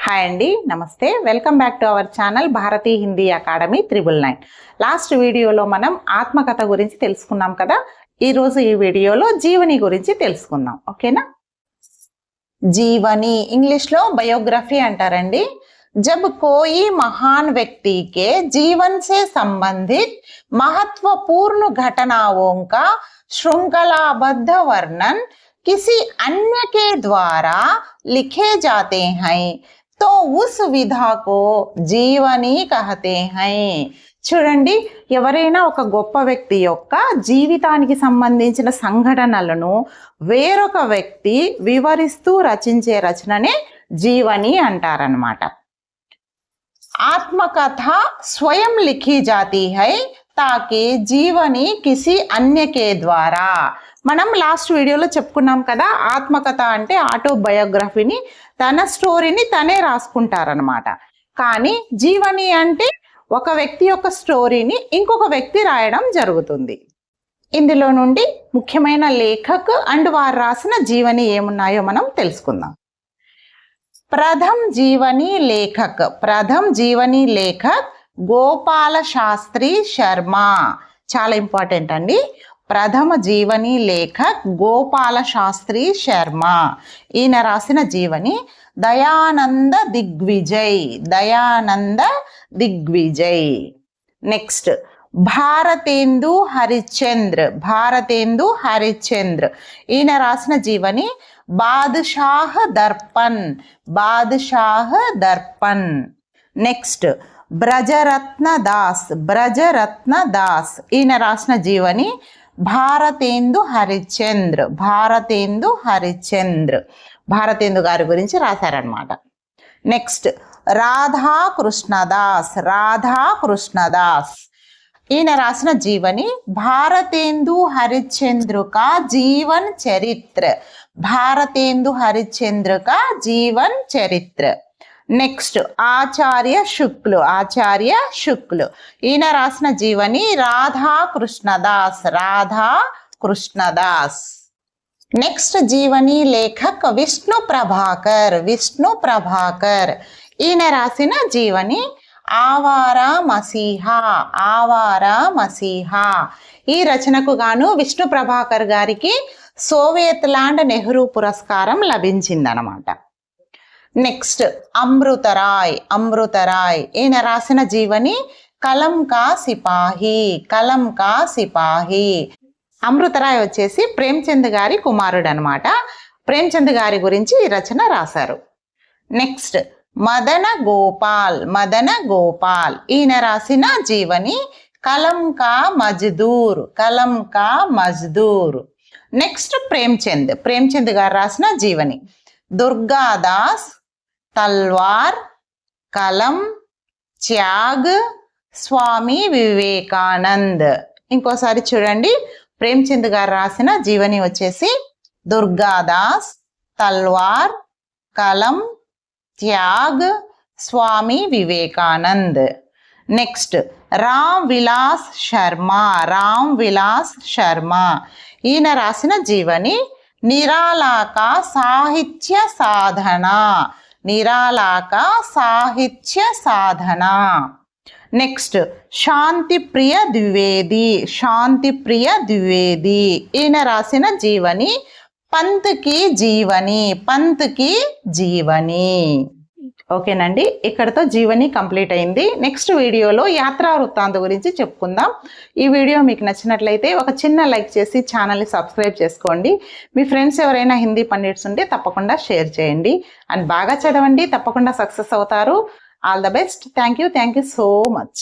Hi అండి, నమస్తే. Welcome back to our channel Bharati Hindi Academy 999. Last వీడియోలో మనం ఆత్మకథ గురించి తెలుసుకున్నాం కదా. ఈరోజు ఈ వీడియోలో జీవని గురించి తెలుసుకుందాం. ఓకేనా? జీవని ఇంగ్లీష్లో బయోగ్రఫీ అంటారండి. जब कोई महान व्यक्ति के जीवन से संबंधित महत्वपूर्ण घटनाओं का श्रृंखलाबद्ध वर्णन किसी अन्य के द्वारा लिखे जाते हैं तो उस विधा को जीवनी कहते हैं. చూడండి, ఎవరైనా ఒక గొప్ప వ్యక్తి యొక్క జీవితానికి సంబంధించిన సంఘటనలను వేరొక వ్యక్తి వివరిస్తూ రచించే రచననే జీవని అంటారన్నమాట. आत्मकथा स्वयं लिखी जाती है ताकि जीवनी किसी अन्य के द्वारा. మనం లాస్ట్ వీడియోలో చెప్పుకున్నాం కదా, ఆత్మకథ అంటే ఆటోబయోగ్రఫీని, తన స్టోరీని తనే రాసుకుంటారనమాట. కానీ జీవని అంటే ఒక వ్యక్తి యొక్క స్టోరీని ఇంకొక వ్యక్తి రాయడం జరుగుతుంది. ఇందులో నుండి ముఖ్యమైన లేఖక్ అండ్ వారు రాసిన జీవని ఏమున్నాయో మనం తెలుసుకుందాం. प्रथम जीवनी लेखक गोपाल शास्त्री शर्मा. చాలా ఇంపార్టెంట్ అండి. ప్రథమ జీవని లేఖక్ గోపాల శాస్త్రి శర్మ. ఈయన రాసిన జీవని దయానంద దిగ్విజయ్. నెక్స్ట్ భారతేందు హరిశ్చంద్ర. ఈయన రాసిన జీవని బాద్షాహ్ దర్పణ్. నెక్స్ట్ బ్రజరత్న దాస్. ఈయన రాసిన జీవని భారతేందు హరిశ్చంద్ర. భారతేందు గారి గురించి రాశారనమాట. నెక్స్ట్ రాధాకృష్ణదాస్. ఈయన రాసిన జీవని భారతేందు హరిశ్చంద్ర కా జీవన్ చరిత్ర. నెక్స్ట్ ఆచార్య శుక్లు. ఈయన రాసిన జీవని రాధాకృష్ణదాస్. నెక్స్ట్ జీవని లేఖక్ విష్ణు ప్రభాకర్. ఈయన రాసిన జీవని ఆవారా మసీహా. ఈ రచనకు గాను విష్ణు ప్రభాకర్ గారికి సోవియట్ ల్యాండ్ నెహ్రూ పురస్కారం లభించిందనమాట. నెక్స్ట్ అమృతరాయ్. ఈయన రాసిన జీవని కలం కా సిపాహి. అమృతరాయ్ వచ్చేసి ప్రేమ్చంద్ గారి కుమారుడు అనమాట. ప్రేమ్చంద్ గారి గురించి ఈ రచన రాశారు. నెక్స్ట్ మదన గోపాల్. ఈయన రాసిన జీవని కలం కా మజ్దూర్. నెక్స్ట్ ప్రేమ్చంద్ గారు రాసిన జీవని దుర్గాదాస్, తల్వార్, కలం, త్యాగ్, స్వామి వివేకానంద్. ఇంకోసారి చూడండి, ప్రేమ్చంద్ గారు రాసిన జీవని వచ్చేసి దుర్గాదాస్, తల్వార్, కలం, త్యాగ్, స్వామి వివేకానంద్. నెక్స్ట్ రామ్ విలాస్ శర్మ. ఈయన రాసిన జీవని నిరాళాక సాహిత్య సాధన. నెక్స్ట్ శాంతిప్రియ ద్వివేది. ఈయన రాసిన జీవని పంత్ కి జీవని. ఓకేనండి, ఇక్కడతో జీవని కంప్లీట్ అయింది. నెక్స్ట్ వీడియోలో యాత్రా వృత్తాంత గురించి చెప్పుకుందాం. ఈ వీడియో మీకు నచ్చినట్లయితే ఒక చిన్న లైక్ చేసి ఛానల్ని సబ్స్క్రైబ్ చేసుకోండి. మీ ఫ్రెండ్స్ ఎవరైనా హిందీ పండిట్స్ ఉంటే తప్పకుండా షేర్ చేయండి. అండ్ బాగా చదవండి, తప్పకుండా సక్సెస్ అవుతారు. All the best. Thank you so much.